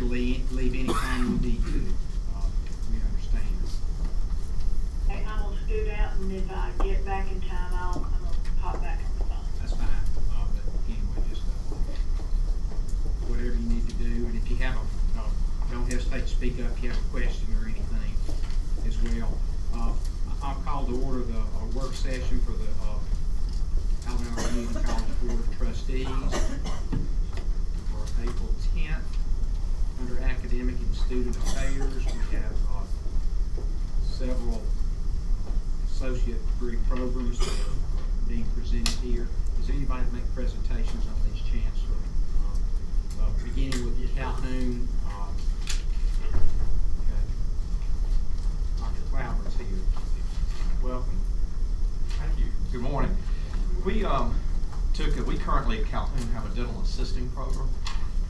leave anytime you need to. We understand. Hey, I'm gonna scoot out, and if I get back in time, I'm gonna pop back on the phone. That's fine. But anyway, just whatever you need to do. And if you have don't hesitate to speak up if you have a question or anything as well. I'll call to order the work session for the Alabama Community College Board of Trustees for April 10th. Under Academic and Student Affairs, we have several associate degree programs that are being presented here. Does anybody make presentations on these, Chancellor? Beginning with Calhoun. Okay. Dr. Clouder's here. Welcome. Thank you. Good morning. We currently at Calhoun have a dental assisting program,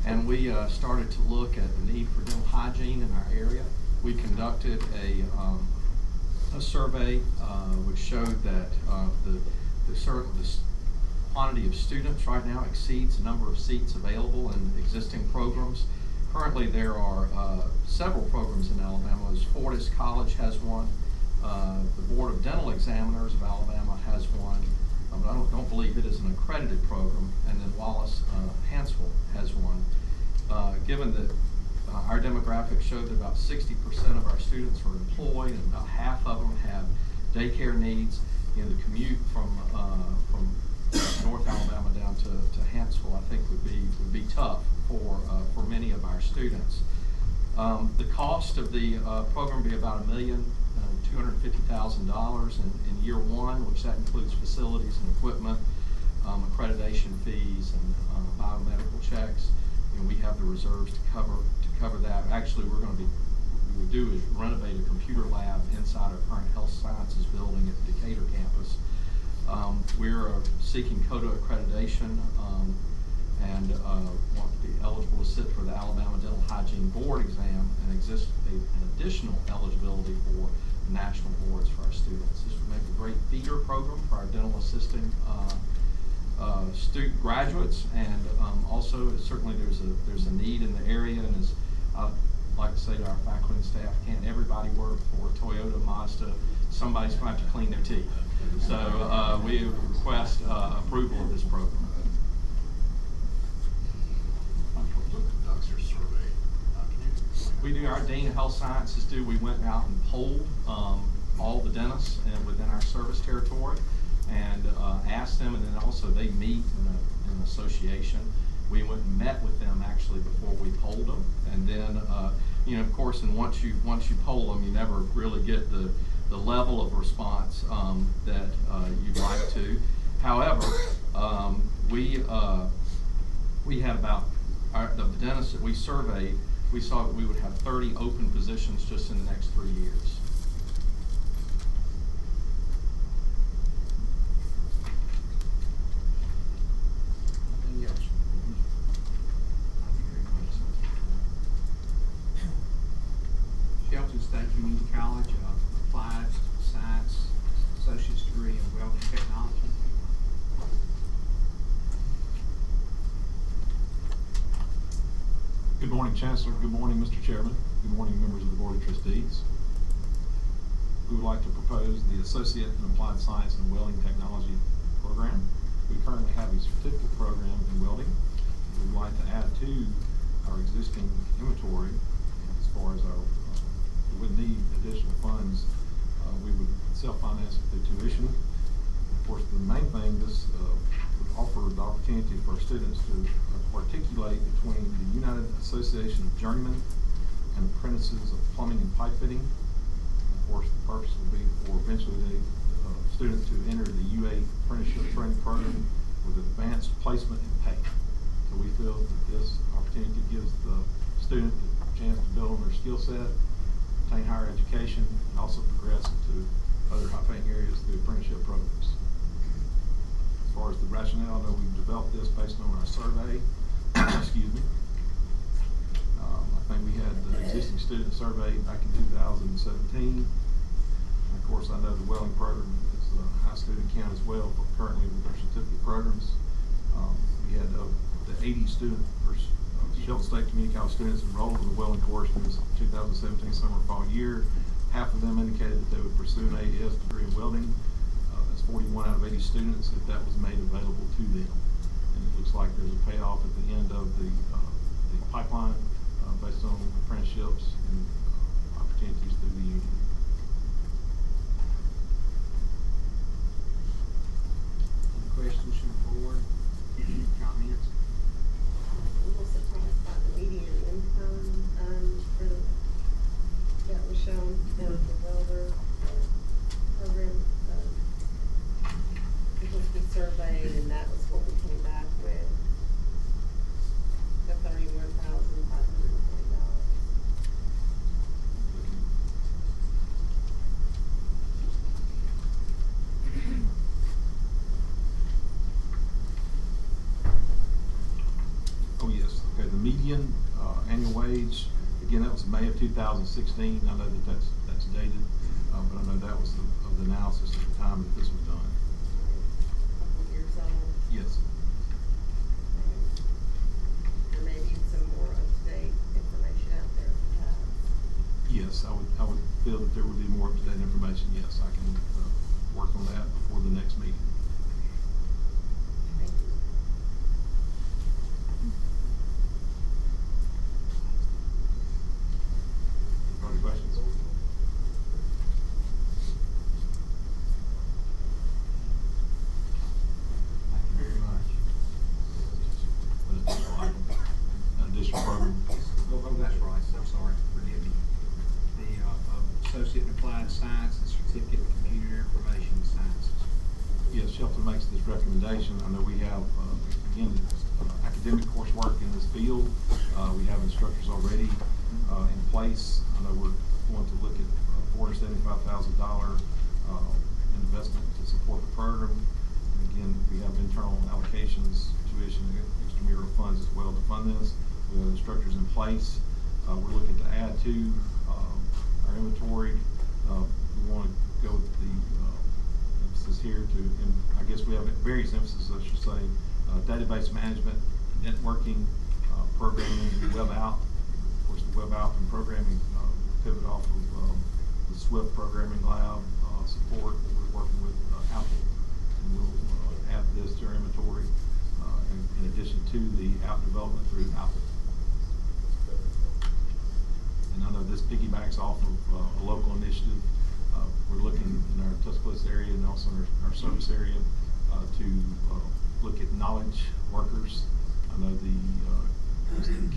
and we started to look at the need for dental hygiene in our area. We conducted a survey which showed that the quantity of students right now exceeds the number of seats available in existing programs. Currently, there are several programs in Alabama. Fortis College has one. The Board of Dental Examiners of Alabama has one, but I don't believe it is an accredited program. And then Wallace Hansville has one. Given that our demographics showed that about 60% of our students are employed and about half of them have daycare needs, the commute from North Alabama down to Hansville, I think would be tough for many of our students. The cost of the program would be about $1,250,000 in year one, which that includes facilities and equipment, accreditation fees, and biomedical checks. And we have the reserves to cover that. Actually, what we would do is renovate a computer lab inside our current health sciences building at the Decatur campus. We're seeking CODA accreditation and want to be eligible to sit for the Alabama Dental Hygiene Board exam and an additional eligibility for national boards for our students. This would make a great feeder program for our dental assisting student graduates, and also certainly there's a need in the area. And as I like to say to our faculty and staff, can't everybody work for Toyota, Mazda? Somebody's going to have to clean their teeth. So we request approval of this program. We do, our Dean of Health Sciences we went out and polled all the dentists within our service territory and asked them, and then also they meet in an association. We went and met with them actually before we polled them, and then of course, and once you poll them, you never really get the level of response that you'd like to. However, we had about the dentists that we surveyed. We saw that we would have 30 open positions just in the next 3 years. Anything else? Shelton State Community College, Applied Science Associate's degree in Welding Technology. Good morning, Chancellor. Good morning, Mr. Chairman. Good morning, members of the Board of Trustees. We would like to propose the Associate in Applied Science and Welding Technology program. We currently have a certificate program in welding. We would like to add to our existing inventory as far as we would need additional funds. We would self-finance through tuition. Of course, the main thing, this would offer the opportunity for our students to articulate between the United Association of Journeymen and Apprentices of Plumbing and Pipe Fitting. Of course, the purpose would be for eventually the student to enter the UA apprenticeship training program with advanced placement and pay. So we feel that this opportunity gives the student the chance to build on their skill set, obtain higher education, and also progress into other high-paying areas through apprenticeship programs. As far as the rationale, I know we've developed this based on our survey. Excuse me. I think we had the existing student survey back in 2017. And of course, I know the welding program is a high student count as well, but currently with our certificate programs. We had the 80 student Shelton State Community College students enrolled in the welding course in this 2017 summer fall year. Half of them indicated that they would pursue an ACCS degree in welding. That's 41 out of 80 students if that was made available to them. And it looks like there's a payoff at the end of the pipeline based on apprenticeships and opportunities through the union. Any questions from the board? Comments? I'm a little surprised by the median income, that was shown for the welder program. Because we surveyed and that was what we came back with, the $31,520. Oh, yes. Okay, the median annual wage, again, that was May of 2016. I know that that's dated, but I know that was of the analysis at the time that this was done. Couple years old. Yes. There may be some more up-to-date information out there perhaps. Yes, I would feel that there would be more up-to-date information. Yes, I can work on that before the next meeting. Thank you. Any questions? Thank you very much. An additional program. Oh, that's right, I'm sorry, forgive me. The Associate in Applied Science and Certificate in Computer Information Sciences. Yes, Shelton makes this recommendation. I know we have, again, academic coursework in this field. We have instructors already in place. I know we're going to look at $475,000 investment to support the program. And again, we have internal allocations, tuition, and extramural funds as well to fund this. We have instructors in place. We're looking to add to our inventory. We want to go with the emphasis here to, and I guess we have various emphases, I should say, database management, networking, programming, web out. Of course, the web out and programming pivot off of the Swift programming lab support that we're working with Apple, and we'll add this to our inventory in addition to the app development through Apple. And I know this piggybacks off of a local initiative. We're looking in our Tuscaloosa area and also in our service area to look at knowledge workers. I know the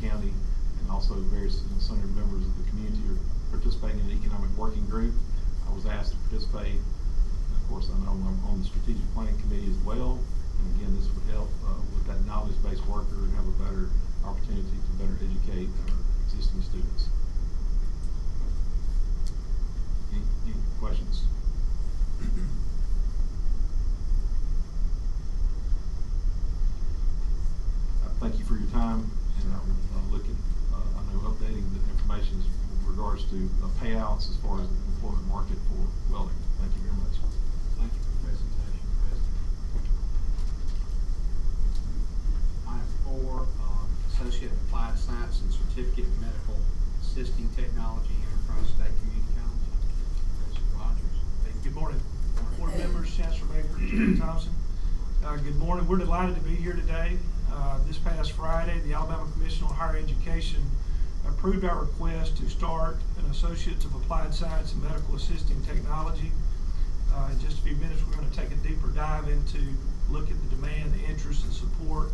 county and also various senior members of the community are participating in the economic working group. I was asked to participate. Of course, I know I'm on the strategic planning committee as well. And again, this would help with that knowledge-based worker and have a better opportunity to better educate our existing students. Any questions? Thank you for your time, and I will look at, I know, updating the information with regards to payouts as far as the employment market for welding. Thank you very much. Thank you for the presentation, President. Item 4, Associate in Applied Science and Certificate in Medical Assisting Technology, Enterprise State Community College. President Rogers. Good morning, board members, Chancellor Baker, Terry Thompson. Good morning. We're delighted to be here today. This past Friday, the Alabama Commission on Higher Education approved our request to start an Associates of Applied Science and Medical Assisting Technology. In just a few minutes, we're going to take a deeper dive into look at the demand, the interest, and support,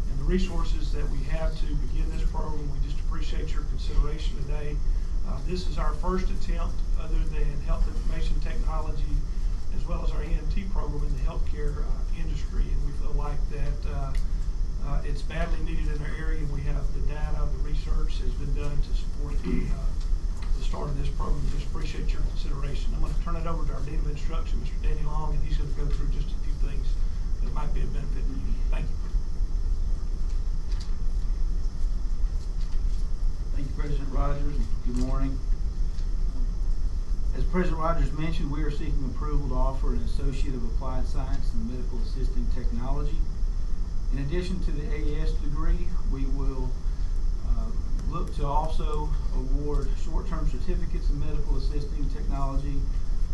and the resources that we have to begin this program. We just appreciate your consideration today. This is our first attempt, other than health information technology, as well as our EMT program in the healthcare industry, and we feel like that it's badly needed in our area. We have the data, the research has been done to support the start of this program. Just appreciate your consideration. I'm going to turn it over to our Dean of Instruction, Mr. Danny Long, and he's going to go through just a few things that might be a benefit to you. Thank you. Thank you, President Rogers. Good morning. As President Rogers mentioned, we are seeking approval to offer an Associate of Applied Science in Medical Assisting Technology. In addition to the AES degree, we will to also award short-term certificates in medical assisting technology,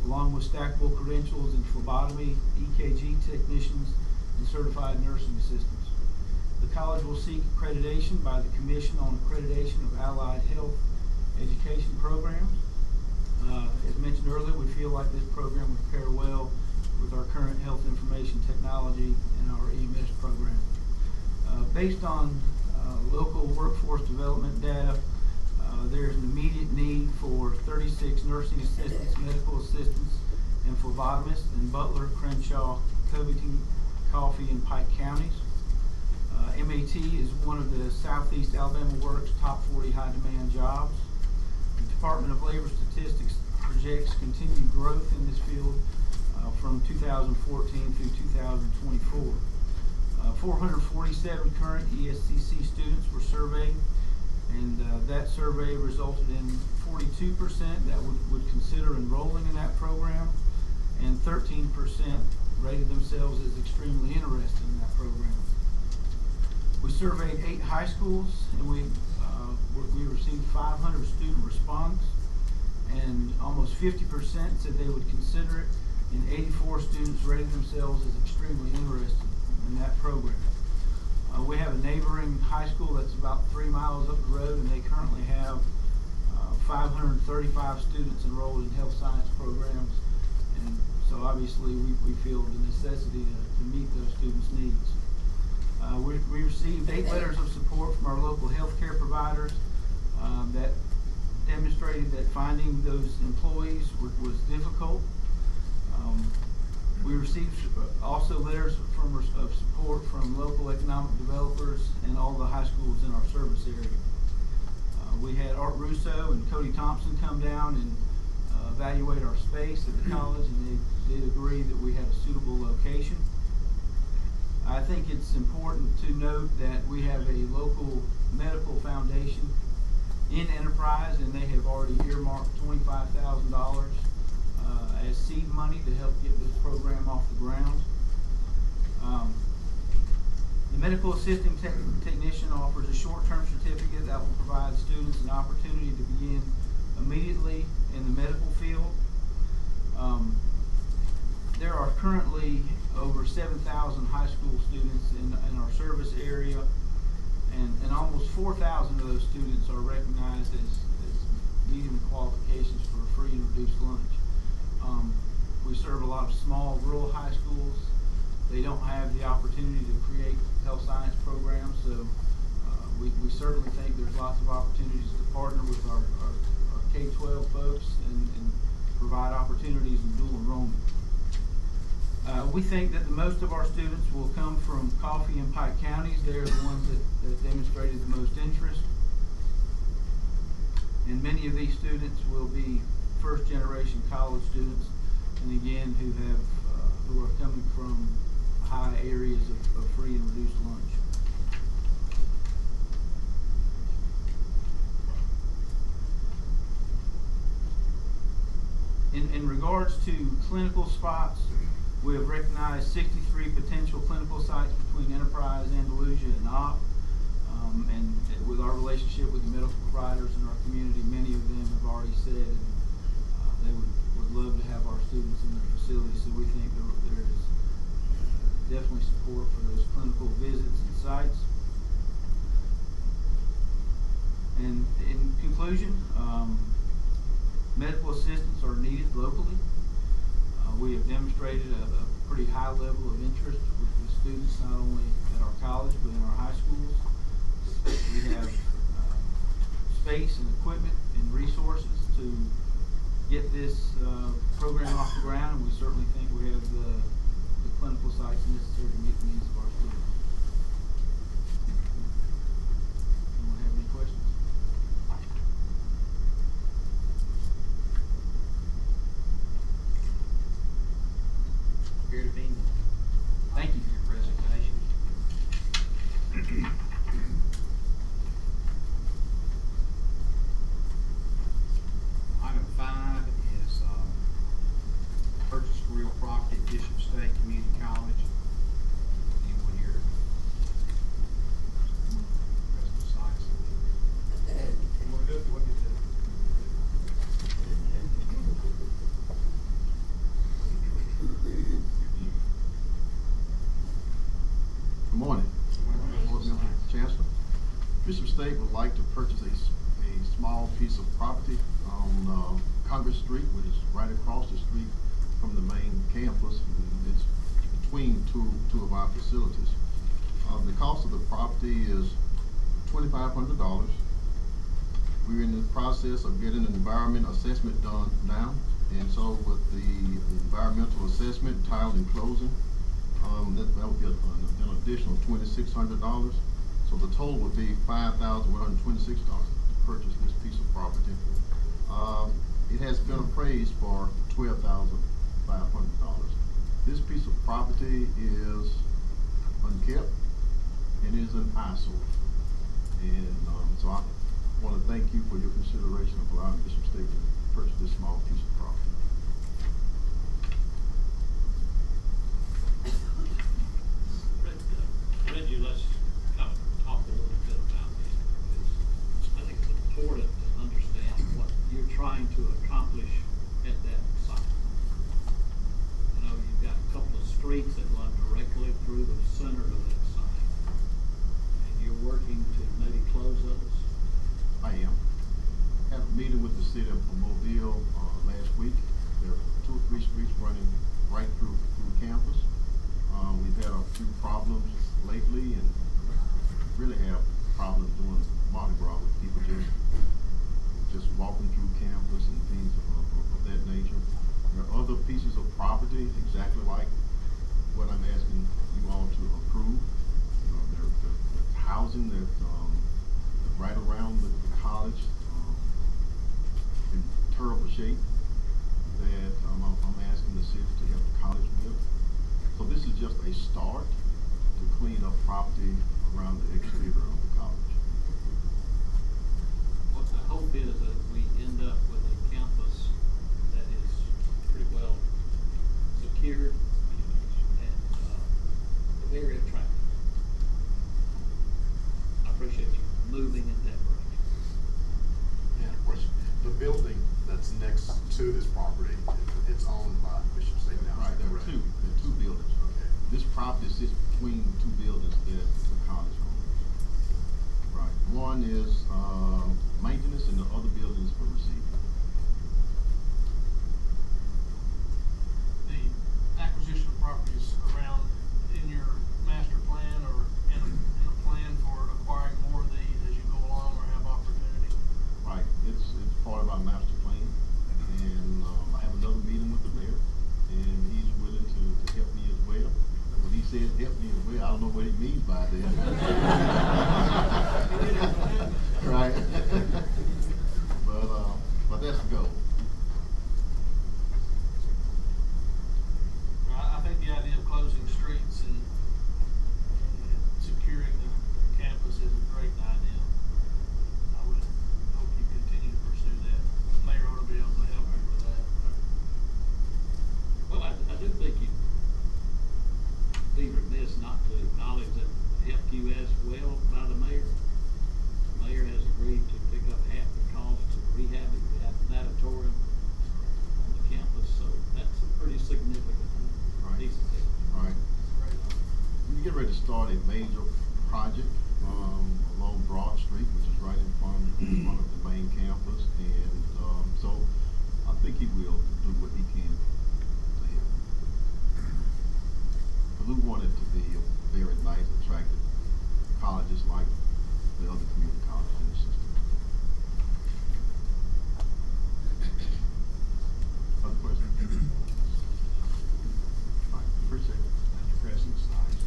along with stackable credentials in phlebotomy, EKG technicians, and certified nursing assistants. The college will seek accreditation by the Commission on Accreditation of Allied Health Education Programs. As mentioned earlier, we feel like this program would pair well with our current health information technology and our EMS program. Based on local workforce development data, there's an immediate need for 36 nursing assistants, medical assistants, and phlebotomists in Butler, Crenshaw, Covington, Coffee, and Pike counties. MAT is one of the Southeast Alabama Works top 40 high demand jobs. The Department of Labor Statistics projects continued growth in this field from 2014 through 2024. 447 current ESCC students were surveyed, and that survey resulted in 42% that would consider enrolling in that program, and 13% rated themselves as extremely interested in that program. We surveyed 8 high schools, and we received 500 student response, and almost 50% said they would consider it, and 84 students rated themselves as extremely interested in that program. We have a neighboring high school that's about 3 miles up the road, and they currently have 535 students enrolled in health science programs, and so obviously we feel the necessity to meet those students' needs. We received 8 letters of support from our local healthcare providers that demonstrated that finding those employees was difficult. We received also letters of support from local economic developers and all the high schools in our service area. We had Art Russo and Cody Thompson come down and evaluate our space at the college, and they did agree that we had a suitable location. I think it's important to note that we have a local medical foundation in Enterprise, and they have already earmarked $25,000 as seed money to help get this program off the ground. The medical assisting technician offers a short-term certificate that will provide students an opportunity to begin immediately in the medical field. There are currently over 7,000 high school students in our service area, and almost 4,000 of those students are recognized as meeting the qualifications for a free and reduced lunch. We serve a lot of small rural high schools. They don't have the opportunity to create health science programs, so we certainly think there's lots of opportunities to partner with our K-12 folks and provide opportunities in dual enrollment. We think that the most of our students will come from Coffee and Pike counties. They're the ones that demonstrated the most interest. And many of these students will be first generation college students, and again, who are coming from high areas of free and reduced lunch. In regards to clinical spots, we have recognized 63 potential clinical sites between Enterprise, Andalusia, and Opp. And with our relationship with the medical providers in our community, many of them have already said they would love to have our students in their facilities. So we think there is definitely support for those clinical visits and sites. And in conclusion, medical assistants are needed locally. We have demonstrated a pretty high level of interest with students, not only at our college, but in our high schools. We have space and equipment and resources to get this program off the ground, and we certainly think we have the clinical sites necessary to meet the needs of our students. Anyone have any questions? Here to be. Thank you for your presentation. Item 5 is purchase real property at Bishop State Community College. State would like to purchase a small piece of property on Congress Street, which is right across the street from the main campus. And it's between two of our facilities. The cost of the property is $2,500. We're in the process of getting an environment assessment done now, and so with the environmental assessment, tile and closing, that would be an additional $2,600. So the total would be $5,126 to purchase this piece of property. It has been appraised for $12,500. This piece of property is unkept and is an eyesore. And so I want to thank you for your consideration of allowing Bishop State to purchase this small piece of property. Reggie, let's kind of talk a little bit about this, because I think it's important to understand what you're trying to accomplish at that site. You know, you've got a couple of streets that run directly through the center of that site, and you're working to maybe close those. I am. Had a meeting with the city of Mobile last week. There are 2 or 3 streets running right through campus. We've had a few problems lately, and really have problems doing Mardi Gras with people just walking through campus and things of that nature. There are other pieces of property exactly like what I'm asking you all to approve. There's housing that's right around the college in terrible shape that I'm asking the city to help the college with. So this is just a start to clean up property around the exterior of the college. What the hope is that we end up with a campus that is pretty well secured and very attractive. I appreciate you moving in that direction. Yeah, question. The building that's next to this property, it's owned by Bishop State now. Right, there are two buildings. Okay. This property sits between 2 buildings that the college owns. Right, one is maintenance and the other building is for receiving. The acquisition of properties around in your master plan or in a plan for acquiring more of these as you go along or have opportunity? Right, it's part of our master plan, and I have another meeting with the mayor, and he's willing to help me as well. When he says help me as well, I don't know what he means by that. Right? But that's the goal. I think the idea of closing streets and securing the campus is a great idea. I would hope you continue to pursue that. Mayor ought to be able to help you with that. Well, I do think you'd be remiss not to acknowledge that helped you as well by the mayor. The mayor has agreed to pick up half the cost of rehabbing that natatorium on the campus, so that's a pretty significant piece of it. Right. We get ready to start a major project along Broad Street, which is right in front of the main campus, and so I think he will do what he can to help. But we want it to be a very nice, attractive college, just like the other community colleges in the system. Other questions? All right, appreciate it. Thank you, President Snides.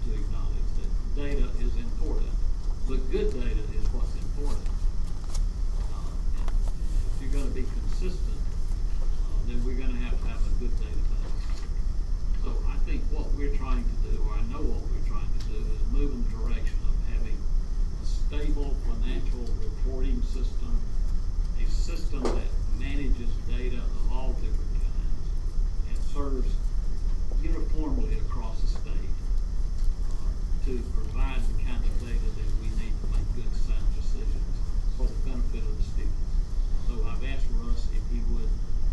to acknowledge that data is important, but good data is what's important. And if you're gonna be consistent, then we're gonna have a good database. So I think what we're trying to do, or I know what we're trying to do, is move in the direction of having a stable financial reporting system, a system that manages data of all different kinds and serves uniformly across the state to provide the kind of data that we need to make good, sound decisions for the benefit of the students. So I've asked Russ if he would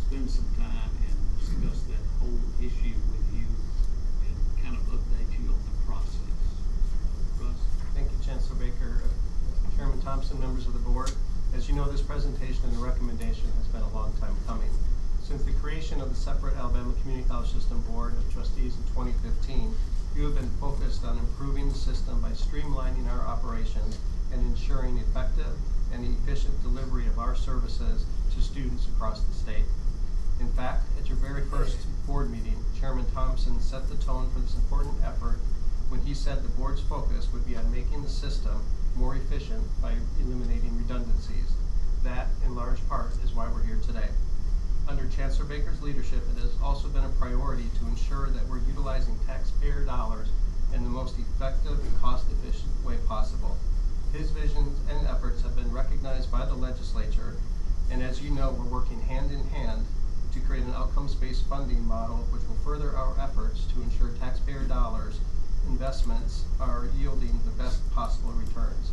spend some time and discuss that whole issue with you and kind of update you on the process. Russ? Thank you, Chancellor Baker. Chairman Thompson, members of the board. As you know, this presentation and the recommendation has been a long time coming. Since the creation of the separate Alabama Community College System Board of Trustees in 2015, you have been focused on improving the system by streamlining our operations and ensuring effective and efficient delivery of our services to students across the state. In fact, at your very first board meeting, Chairman Thompson set the tone for this important effort when he said the board's focus would be on making the system more efficient by eliminating redundancies. That, in large part, is why we're here today. Under Chancellor Baker's leadership, it has also been a priority to ensure that we're utilizing taxpayer dollars in the most effective and cost-efficient way possible. His visions and efforts have been recognized by the legislature, and as you know, we're working hand in hand to create an outcomes-based funding model which will further our efforts to ensure taxpayer dollars investments are yielding the best possible returns.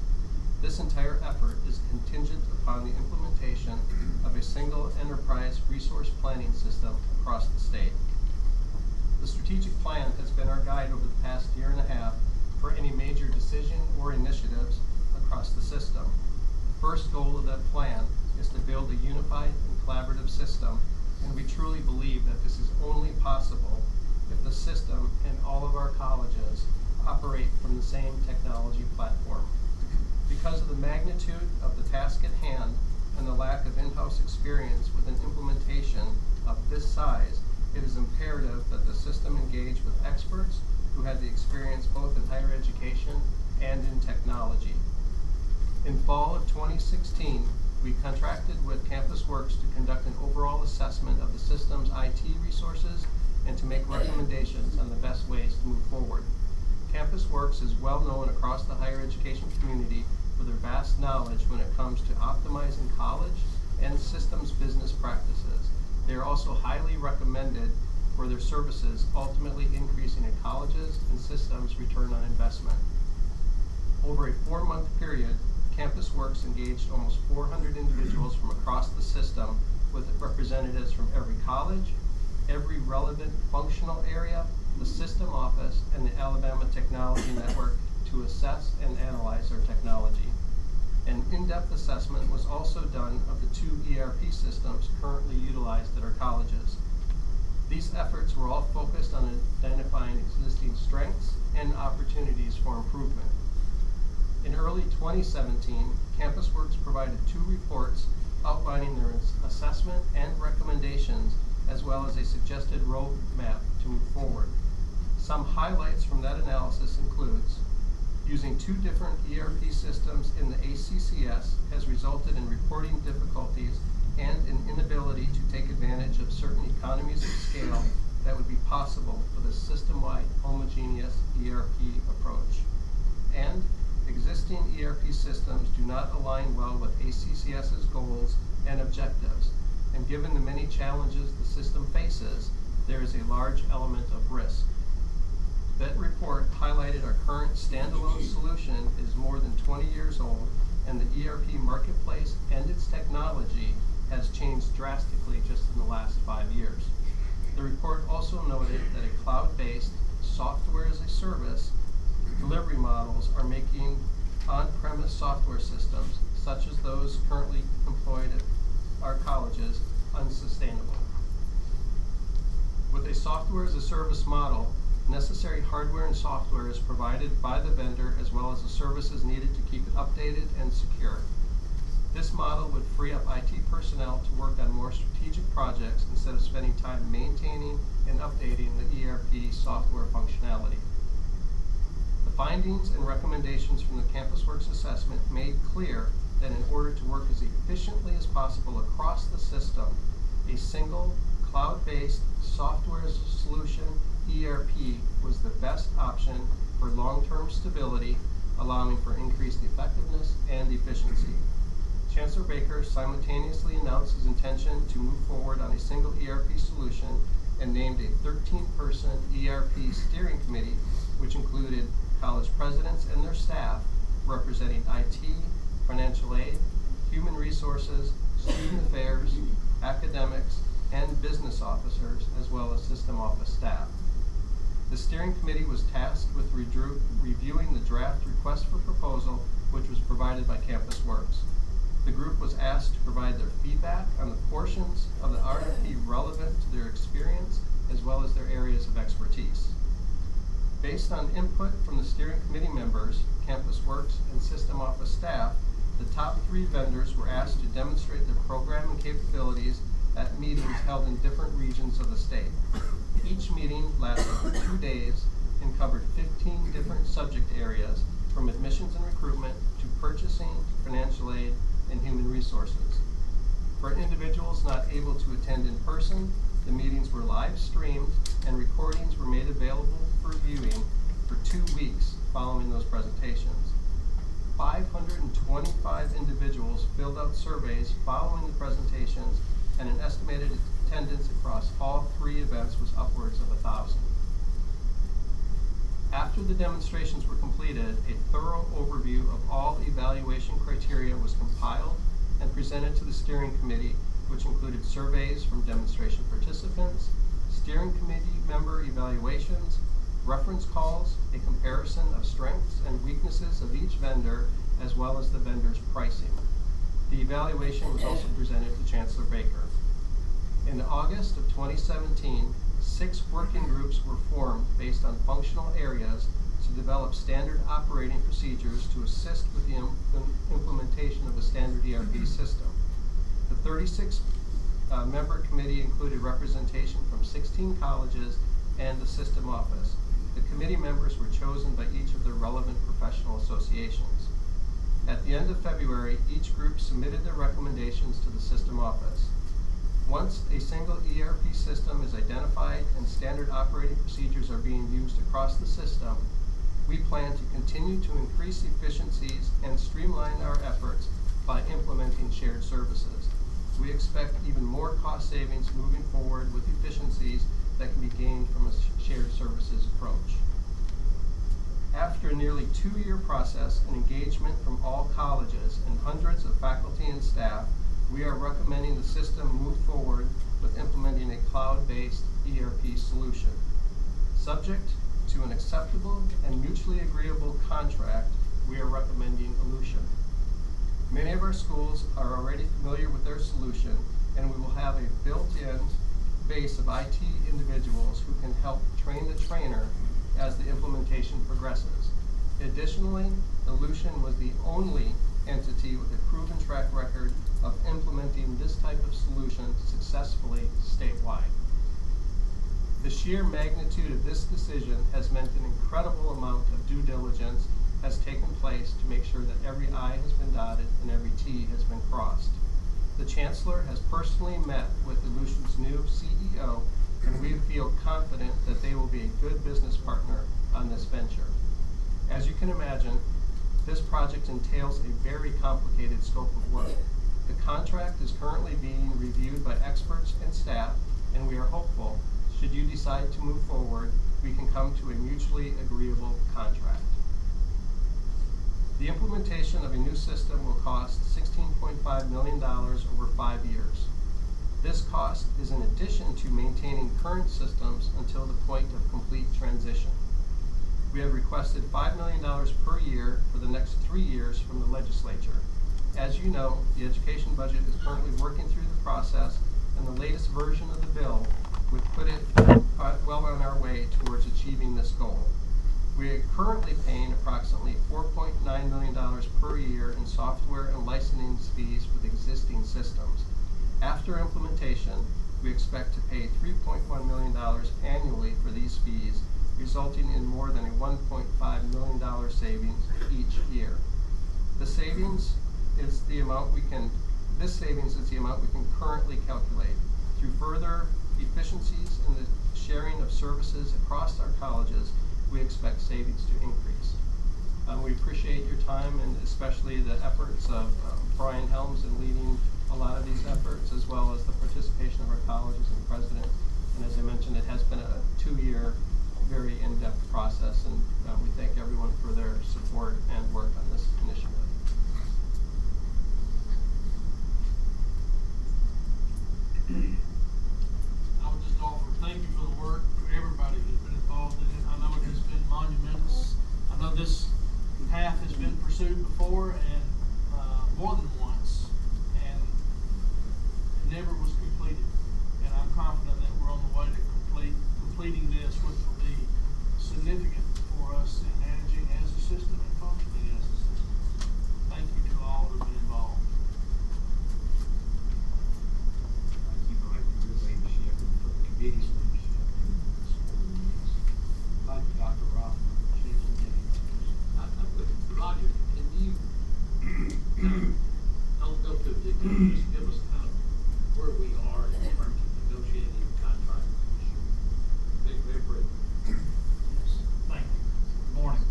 This entire effort is contingent upon the implementation of a single enterprise resource planning system across the state. The strategic plan has been our guide over the past year and a half for any major decision or initiatives across the system. The first goal of that plan is to build a unified and collaborative system, and we truly believe that this is only possible if the system and all of our colleges operate from the same technology platform. Because of the magnitude of the task at hand and the lack of in-house experience with an implementation of this size, it is imperative that the system engage with experts who had the experience both in higher education and in technology. In fall of 2016, we contracted with Campus Works to conduct an overall assessment of the system's IT resources and to make recommendations on the best ways to move forward. Campus Works is well known across the higher education community for their vast knowledge when it comes to optimizing college and systems business practices. They are also highly recommended for their services, ultimately increasing a college's and systems return on investment. Over a 4-month period, Campus Works engaged almost 400 individuals from across the system with representatives from every college, every relevant functional area, the system office, and the Alabama Technology Network to assess and analyze our technology. An in-depth assessment was also done of the 2 ERP systems currently utilized at our colleges. These efforts were all focused on identifying existing strengths and opportunities for improvement. In early 2017, Campus Works provided 2 reports outlining their assessment and recommendations, as well as a suggested roadmap to move forward. Some highlights from that analysis includes using 2 different ERP systems in the ACCS has resulted in reporting difficulties and an inability to take advantage of certain economies of scale that would be possible with a system-wide homogeneous ERP approach. And existing ERP systems do not align well with ACCS's goals and objectives, and given the many challenges the system faces, there is a large element of risk. That report highlighted our current standalone solution is more than 20 years old, and the ERP marketplace and its technology has changed drastically just in the last 5 years. The report also noted that a cloud-based software as a service delivery models are making on-premise software systems, such as those currently employed at our colleges, unsustainable. With a software as a service model, necessary hardware and software is provided by the vendor as well as the services needed to keep it updated and secure. This model would free up IT personnel to work on more strategic projects instead of spending time maintaining and updating the ERP software functionality. findings and recommendations from the Campus Works assessment made clear that in order to work as efficiently as possible across the system, a single cloud-based software solution ERP was the best option for long-term stability, allowing for increased effectiveness and efficiency. Chancellor Baker simultaneously announced his intention to move forward on a single ERP solution and named a 13-person ERP steering committee, which included college presidents and their staff representing IT, financial aid, human resources, student affairs, academics, and business officers, as well as system office staff. The steering committee was tasked with reviewing the draft request for proposal, which was provided by Campus Works. The group was asked to provide their feedback on the portions of the RFP relevant to their experience, as well as their areas of expertise. Based on input from the steering committee members, Campus Works, and system office staff, the top 3 vendors were asked to demonstrate their program and capabilities at meetings held in different regions of the state. Each meeting lasted for 2 days and covered 15 different subject areas, from admissions and recruitment to purchasing, financial aid, and human resources. For individuals not able to attend in person, the meetings were live streamed and recordings were made available for viewing for 2 weeks following those presentations. 525 individuals filled out surveys following the presentations, and an estimated attendance across all 3 events was upwards of 1,000. After the demonstrations were completed, a thorough overview of all evaluation criteria was compiled and presented to the steering committee, which included surveys from demonstration participants, steering committee member evaluations, reference calls, a comparison of strengths and weaknesses of each vendor, as well as the vendor's pricing. The evaluation was also presented to Chancellor Baker. In August of 2017, 6 working groups were formed based on functional areas to develop standard operating procedures to assist with the implementation of a standard ERP system. The 36-member committee included representation from 16 colleges and the system office. The committee members were chosen by each of their relevant professional associations. At the end of February, each group submitted their recommendations to the system office. Once a single ERP system is identified and standard operating procedures are being used across the system, we plan to continue to increase efficiencies and streamline our efforts by implementing shared services. We expect even more cost savings moving forward with efficiencies that can be gained from a shared services approach. After a nearly 2-year process and engagement from all colleges and hundreds of faculty and staff, we are recommending the system move forward with implementing a cloud-based ERP solution. Subject to an acceptable and mutually agreeable contract, we are recommending Elution. Many of our schools are already familiar with their solution, and we will have a built-in base of IT individuals who can help train the trainer as the implementation progresses. Additionally, Elution was the only entity with a proven track record of implementing this type of solution successfully statewide. The sheer magnitude of this decision has meant an incredible amount of due diligence has taken place to make sure that every I has been dotted and every T has been crossed. The Chancellor has personally met with Elution's new CEO, and we feel confident that they will be a good business partner on this venture. As you can imagine, this project entails a very complicated scope of work. The contract is currently being reviewed by experts and staff, and we are hopeful, should you decide to move forward, we can come to a mutually agreeable contract. The implementation of a new system will cost $16.5 million over 5 years. This cost is in addition to maintaining current systems until the point of complete transition. We have requested $5 million per year for the next 3 years from the legislature. As you know, the education budget is currently working through the process, and the latest version of the bill would put it well on our way towards achieving this goal. We are currently paying approximately $4.9 million per year in software and licensing fees with existing systems. After implementation, we expect to pay $3.1 million annually for these fees, resulting in more than a $1.5 million savings each year. The savings is the amount this savings is the amount we can currently calculate. Through further efficiencies in the sharing of services across our colleges, we expect savings to increase. We appreciate your time and especially the efforts of Brian Helms in leading a lot of these efforts, as well as the participation of our colleges and president. And as I mentioned, it has been a 2-year, very in-depth process, and we thank everyone for their support and work on this initiative. I would just offer thank you for the work, for everybody who's been involved in it. I know it has been monumental. I know this path has been pursued before and, more than once, and it never was completed. And I'm confident that we're on the way to completing this, which will be significant for us in managing as a system and functioning as a system. Thank you to all who've been involved. Thank you, Mike, for your leadership and for the committee's leadership in supporting this. Thank you, Dr. Roth, for choosing me. Roger, can you don't go through the details, just give us kind of where we are in terms of negotiating contracts? Very brief. Yes, thank you. Good morning.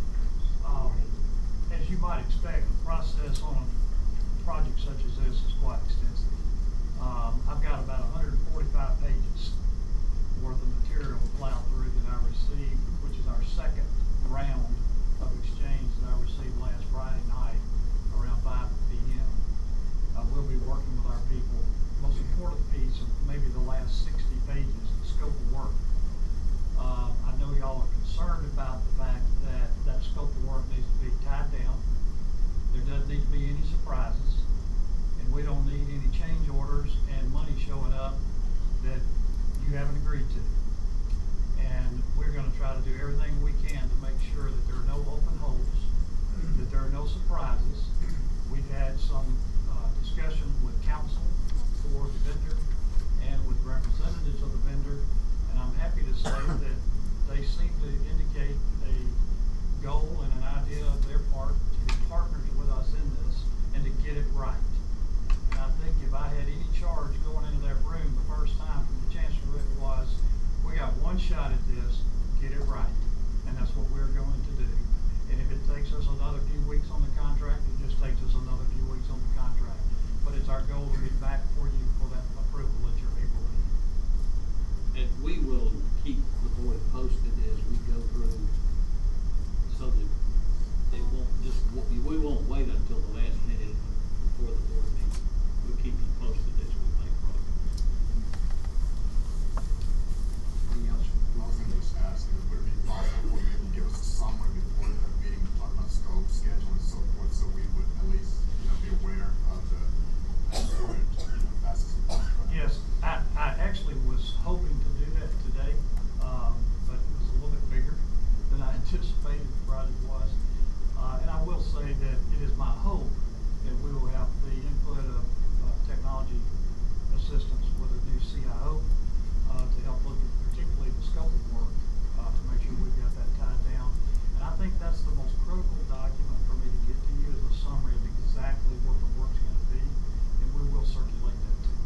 As you might expect, the process on a project such as this is quite extensive. I've got about 145 pages worth of material to plow through that I received, which is our second round of exchange that I received last Friday night around 5 p.m. We'll be working with our people. Most important piece of maybe the last 60 pages, the scope of work. I know y'all are concerned about the fact that that scope of work needs to be tied down. There doesn't need to be any surprises, and we don't need any change orders and money showing up that you haven't agreed to. And we're gonna try to do everything we can to make sure that there are no open holes, that there are no surprises. We've had some discussions with counsel for the vendor and with representatives of the vendor, and I'm happy to say that they seem to indicate a goal and an idea of their part to be partners with us in this and to get it right. And I think if I had any charge going into that room the first time from the chancellor, it was, we got one shot at this, get it right. And that's what we're going to do. And if it takes us another few weeks on the contract, it just takes us another few weeks on the contract. But it's our goal to be back for you for that approval at your April meeting. And we will keep the board posted as we go through, so that they won't just, we won't wait until the last minute before the board meeting. We'll keep you posted as we make progress. Anything else? I was gonna just ask, would it be possible for maybe give us a summary before the meeting, talk about scope, schedule, and so forth, so we would at least, be aware of the important, facets of the contract? Yes, I actually was hoping to do that today, but it was a little bit bigger than I anticipated the project was. And I will say that it is my hope that we will have the input of technology assistance with a new CIO to help look at particularly the scope of work to make sure we've got that tied down. And I think that's the most critical document for me to get to you, is a summary of exactly what the work's going to be, and we will circulate that to you.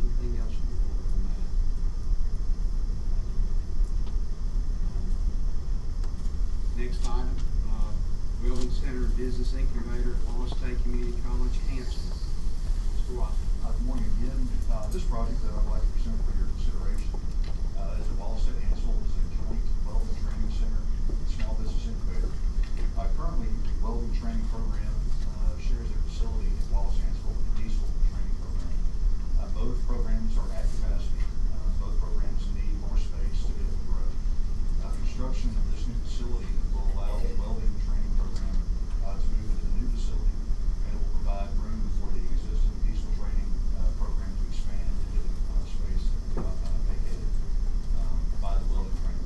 Anything else you want from that? Next item, Wellman Center Business Incubator, Wallace State Community College, Hampton. Mr. Watt. Good morning again. This project that I'd like to present for your consideration is at Wallace State Hansel. It's a joint welding training center, small business incubator. Currently, the welding training program shares a facility at Wallace Hansel with the diesel training program. Both programs are at capacity. Both programs need more space to be able to grow. Construction of this new facility will allow the welding training program to move into the new facility, and it will provide room for the existing diesel training program to expand into the space vacated by the welding training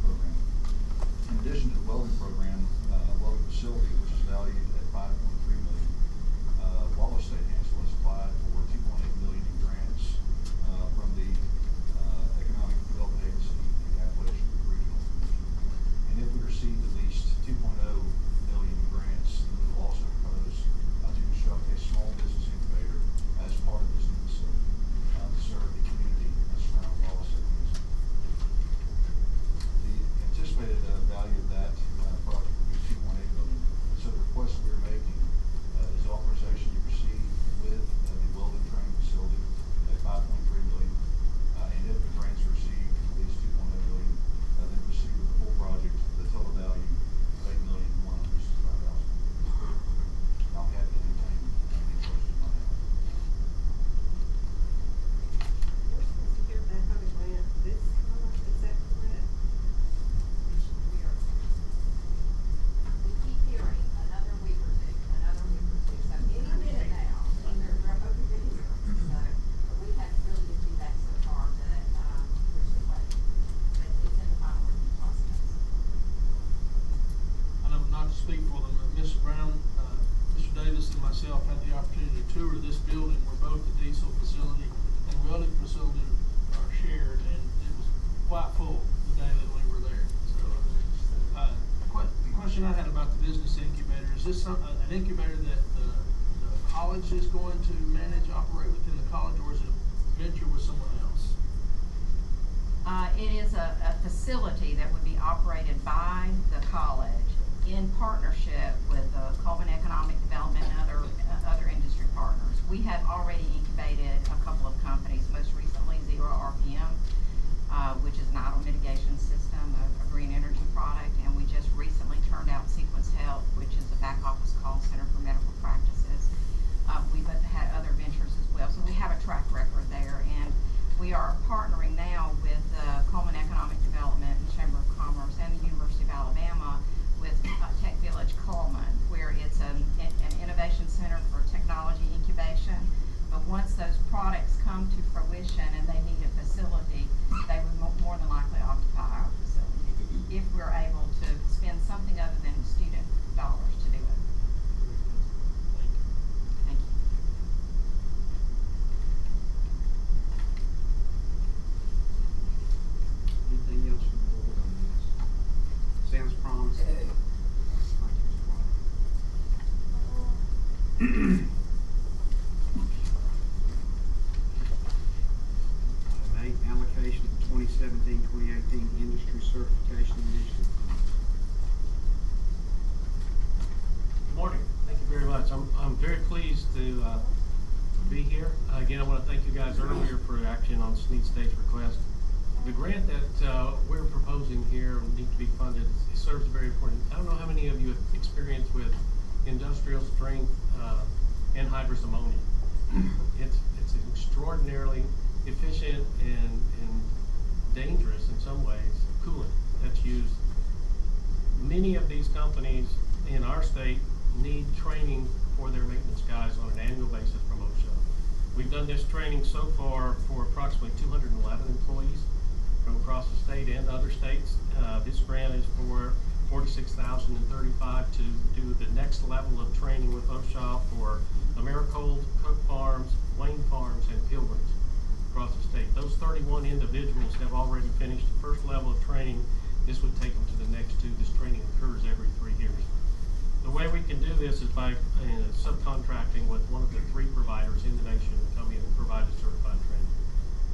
myself had the opportunity to tour this building where both the diesel facility and welding facility are shared, and it was quite full the day that we were there. So, question I had about the business incubator, is this an incubator that the college is going to manage, operate within the college, or is it a venture with someone else? It is a facility that would be operated by the college in partnership with Coleman Economic Development and other industry partners. We have already incubated a couple of companies, most recently Zero RPM, which is an idle mitigation system, a green energy product, and we just recently turned out Sequence Health, which is a back office call center for medical practices. We've had other ventures as well, so we have a track record there, and we are partnering now with Coleman Economic Development and Chamber of Commerce and the University of Alabama with Tech Village Coleman, where it's an innovation center for technology incubation. But once those products come to fruition and they need a facility, they would more than likely occupy our facility if we're able to spend something other than student dollars to do it. Thank you. Anything else from the board on this? Sounds promising. Thank you, Mr. White. Item 8, allocation of 2017-2018 industry certification initiative funds. Good morning. Thank you very much. I'm very pleased to be here. Again, I want to thank you guys earlier for action on Sneed State's request. The grant that we're proposing here need to be funded. It serves a very important. I don't know how many of you have experience with industrial strength anhydrous ammonia. It's an extraordinarily efficient and dangerous in some ways coolant that's used. Many of these companies in our state need training for their maintenance guys on an annual basis from OSHA. We've done this training so far for approximately 211 employees from across the state and other states. This grant is for $46,035 to do the next level of training with OSHA for Americold, Cook Farms, Wayne Farms, and Pilgrims across the state. Those 31 individuals have already finished the first level of training. This would take them to the next two. This training occurs every 3 years. The way we can do this is by subcontracting with one of the 3 providers in the nation to come in and provide a certified training.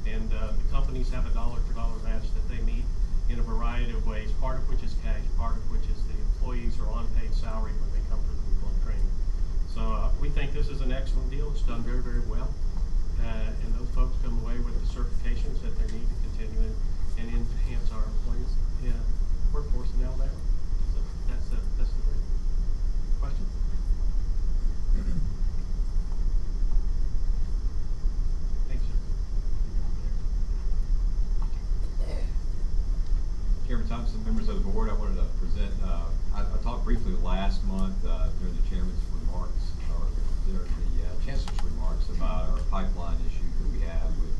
And the companies have a dollar-for-dollar match that they meet in a variety of ways, part of which is cash, part of which is the employees are on paid salary when they come for the week-long training. So we think this is an excellent deal. It's done very, very well. And those folks come away with the certifications that they need to continue and enhance our employees workforce in Alabama. So that's the great question. Thanks, sir. Chairman Thompson, members of the board, I wanted to present, I talked briefly last month during the chairman's remarks, or during the chancellor's remarks about our pipeline issue that we have with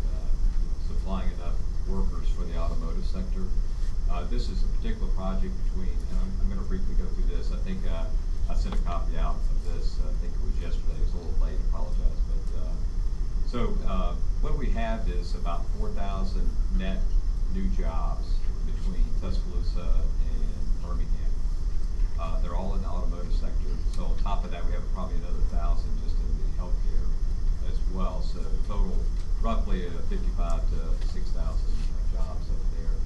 supplying enough workers for the automotive sector. This is a particular project between, and I'm going to briefly go through this. I think I sent a copy out of this, I think it was yesterday, it was a little late, I apologize. But what we have is about 4,000 net new jobs between Tuscaloosa and Birmingham. They're all in the automotive sector. So on top of that, we have probably another 1,000 just in the healthcare as well. So total roughly 55 to 6,000 jobs up there.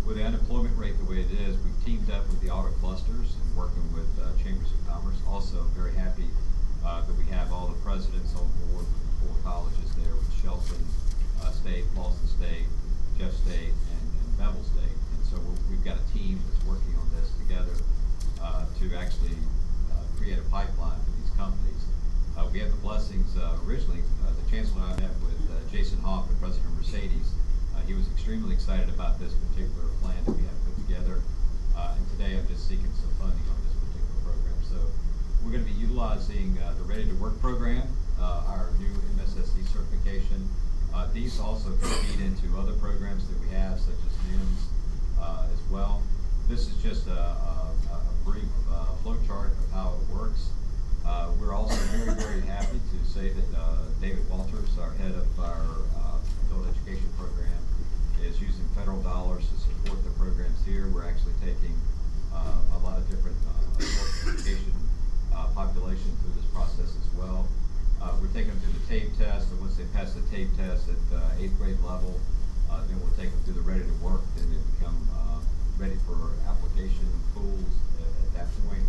With the unemployment rate the way it is, we've teamed up with the auto clusters and working with Chambers of Commerce. Also very happy that we have all the presidents on board with the 4 colleges there with Shelton State, Boston State, Jeff State, and Bevel State. And so we've got a team that's working on this together to actually create a pipeline for these companies. We have the blessings originally, the Chancellor and I met with Jason Hoff, the President of Mercedes. He was extremely excited about this particular plan that we have put together. And today I'm just seeking some funding on this particular program. So we're going to be utilizing the Ready to Work program, our new MSSC certification. These also can feed into other programs that we have, such as NIMS as well. This is just a brief flow chart of how it works. We're also very, very happy to say that David Walters, our head of our adult education program, is using federal dollars to support the programs here. We're actually taking a lot of different adult education population through this process as well. We're taking them through the TABE test, and once they pass the TABE test at 8th grade level, then we'll take them through the ready to work, and they become ready for application pools at that point.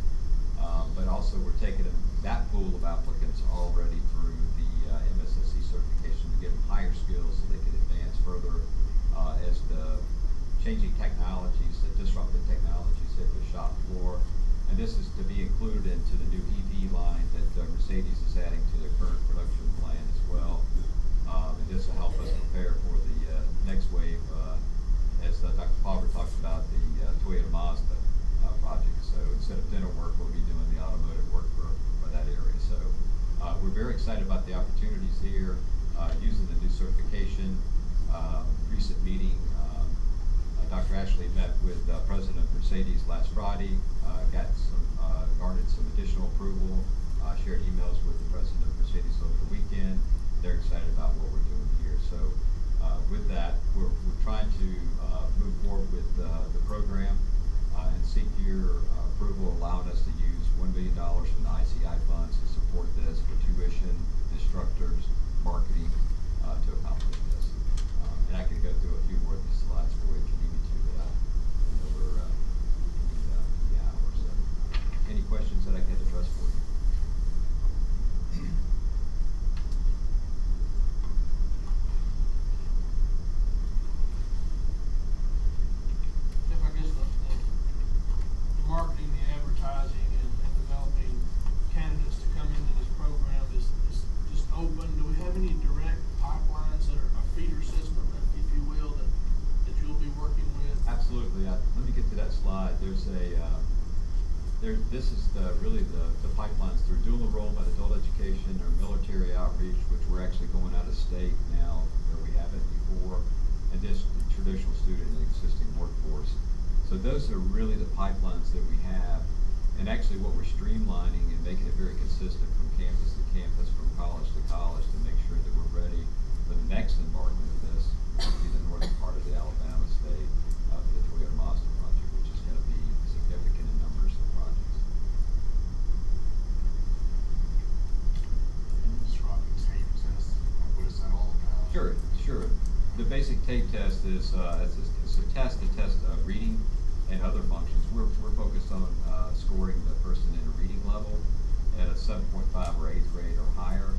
But also we're taking that pool of applicants already through the MSSC certification to give them higher skills so they can advance further as the changing technologies, the disruptive technologies hit the shop floor. And this is to be included into the new EV line that Mercedes is adding to their current production plan as well. And this will help us prepare for the next wave, as Dr. Palmer talked about, the Toyota Mazda project. So instead of dental work, we'll be doing the automotive work for that area. So we're very excited about the opportunities here, using the new certification. Recent meeting, Dr. Ashley met with President of Mercedes last Friday, garnered some additional approval, shared emails with the President of Mercedes over the weekend. They're excited about what we're doing here. So with that, we're trying to move forward with the program and seek your approval, allowing us to use $1 million from the ICI funds to support this for tuition, instructors, marketing, to accomplish this. And I can go through a few more of these slides for you if you need me to, but I know we're the hour. So any questions that I can address for you? If I guess the marketing, the advertising, and developing candidates to come into this program is just open. Do we have any direct pipelines that are a feeder system, if you will, that you'll be working with? Absolutely. Let me get to that slide. There's this is really the pipelines through dual enrollment, adult education, or military outreach, which we're actually going out of state now where we haven't before, and just the traditional student and existing workforce. So those are really the pipelines that we have, and actually what we're streamlining and making it very consistent from campus to campus, from college to college, to make sure that we're ready for the next embarkment of this, which will be the northern part of the Alabama state, for the Toyota Mazda project, which is going to be significant in numbers of projects. Can you describe the TABE test? What is that all about? Sure. The basic TABE test is it's a test to test reading and other functions. We're focused on scoring the person in a reading level at a 7.5 or 8th grade or higher.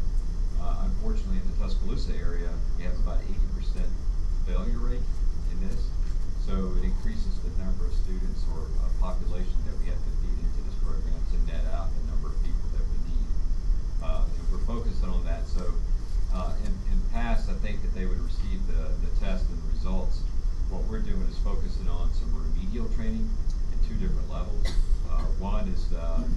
Unfortunately, in the Tuscaloosa area, we have about 80% failure rate in this. So it increases the number of students or population that we have to feed into this program to net out the number of people that we need. And we're focused on that. So in past, I think that they would receive the test and the results. What we're doing is focusing on some remedial training in 2 different levels. One is the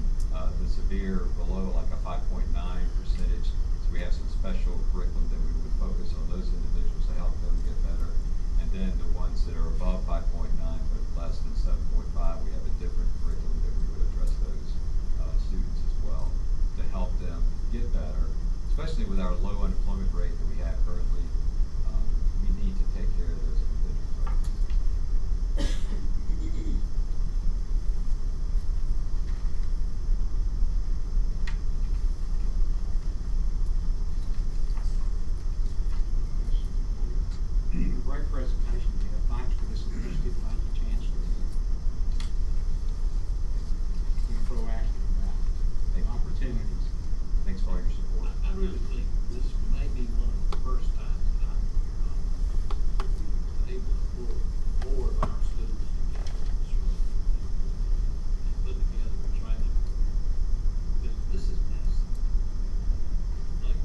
severe below, like a 5.9 percentage. So we have some special curriculum that we would focus on those individuals to help them get better. And then the ones that are above 5.9 but less than 7.5, we have a different curriculum that we would address those students as well to help them get better, especially with our low unemployment rate that we have currently. We need to take care of those individuals. Great presentation, Jeff. Thanks for this initiative. Thank you, Chancellor. Being proactive about opportunities. Thanks for all your support. I really think this may be one of the first times that I'm able to pull 4 of our students together in this room and put together a training. Because this is massive. Like,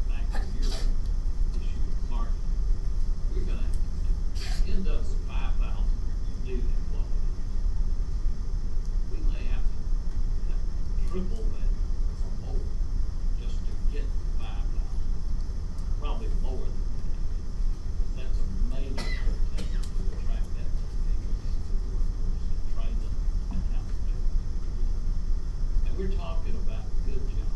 back to your issue of marketing, we're gonna end up with 5,000 new employees. We may have to triple that or more just to get 5,000. Probably more than that. That's a major undertaking to attract that many people into the workforce and train them and how to do it. And we're talking about good jobs.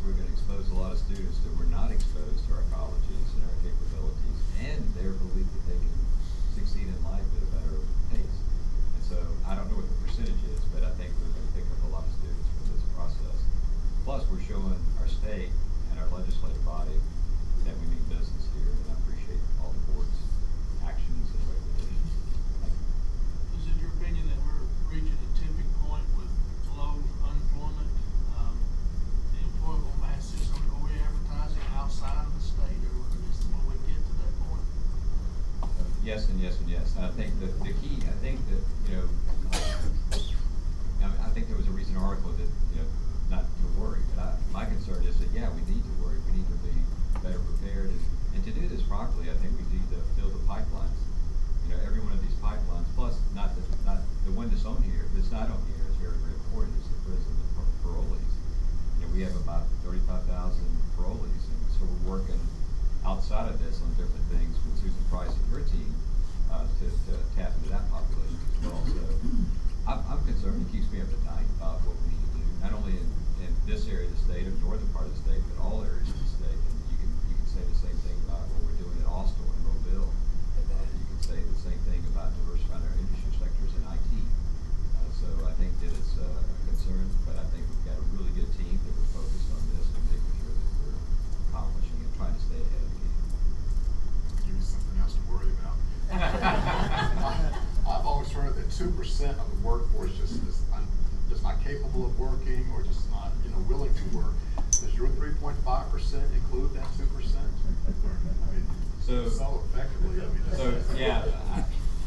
we're gonna expose a lot of students that were not exposed to our colleges and our capabilities and their belief that they can succeed in life at a better pace. And so, I don't know what the percentage is, but I think we're gonna pick up a lot of students from this process. Plus, we're showing our state and our legislative body that we mean business here, and I appreciate all the board's actions and recommendations. Thank you. Is it your opinion that we're reaching a tipping point with low unemployment? The employable mass system, are we advertising outside of the state, or will we get to that point? Yes and yes and yes. And I think that the key, I think that, I think there was a recent article that, not to worry, but my concern is that, yeah, we need to worry. We need to be better prepared. And to do this properly, I think we need to fill the pipelines. Every one of these pipelines, plus not the one that's on here, that's not on here is very, very important, is the prison parolees. We have about 35,000 parolees, and so we're working outside of this on different things with Susan Price and her team to tap into that population as well. So I'm concerned. It keeps me up at night about what we need to do, not only in this area of the state or northern part of the state, but all areas of the state. And you can say the same thing about what we're doing at Austin and Mobile. You can say the same thing about diversifying our industry sectors in IT. So I think that it's a concern, but I think we've got a really good team that we're focused on this and making sure that we're accomplishing and trying to stay ahead of the game. Give you something else to worry about. I've always heard that 2% of the workforce just not capable of working or just not, willing to work. Does your 3.5% include that 2%? I mean, so effectively, yeah,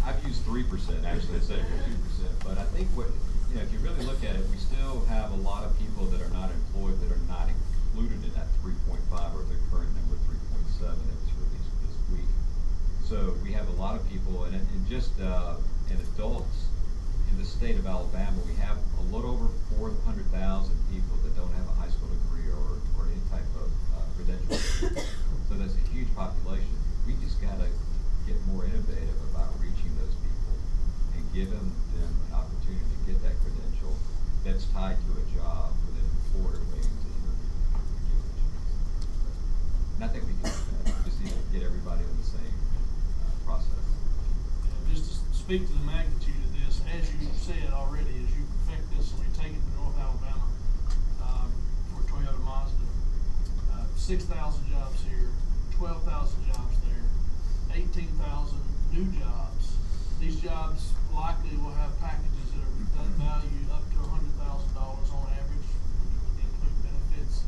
I've used 3% actually instead of 2%, but I think if you really look at it, we still have a lot of people that are not employed that are not included in that 3.5 or the current number 3.7 that was released this week. So we have a lot of people, and just in adults in the state of Alabama, we have a little over 400,000 people that don't have a high school degree or any type of credential. So that's a huge population. We just gotta get more innovative about reaching those people and giving them an opportunity to get that credential that's tied to a job with an employer waiting to interview. And I think we can do that. We just need to get everybody on the same process. Just to speak to the magnitude of this, as you said already, as you perfect this and we take it to North Alabama for Toyota Mazda, 6,000 jobs here, 12,000 jobs there, 18,000 new jobs. These jobs likely will have packages that value up to $100,000 on average, when you include benefits.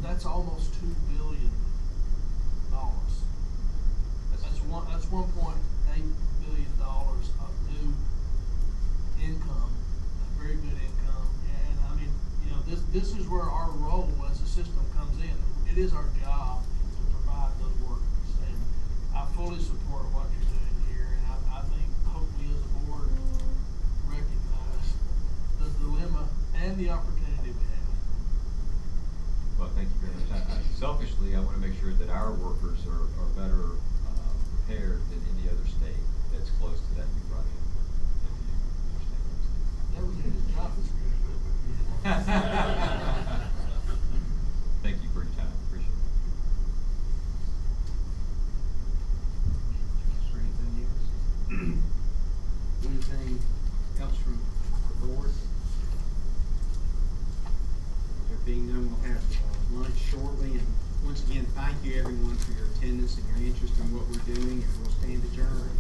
That's almost $2 billion. That's $1.8 billion of new income, very good income. And I mean, this is where our role as a system comes in. It is our job to provide those workers, and I fully support what you're doing here. And I think hopefully as a board recognize the dilemma and the opportunity we have. Well, thank you very much. Selfishly, I want to make sure that our workers are better prepared than any other state that's close to that new running. If you understand what I'm saying. That was in his job description. Thank you for your time. Appreciate it. Is there anything else? Anything else from the board? There being none, we'll have lunch shortly. And once again, thank you everyone for your attendance and your interest in what we're doing, and we'll stand adjourned.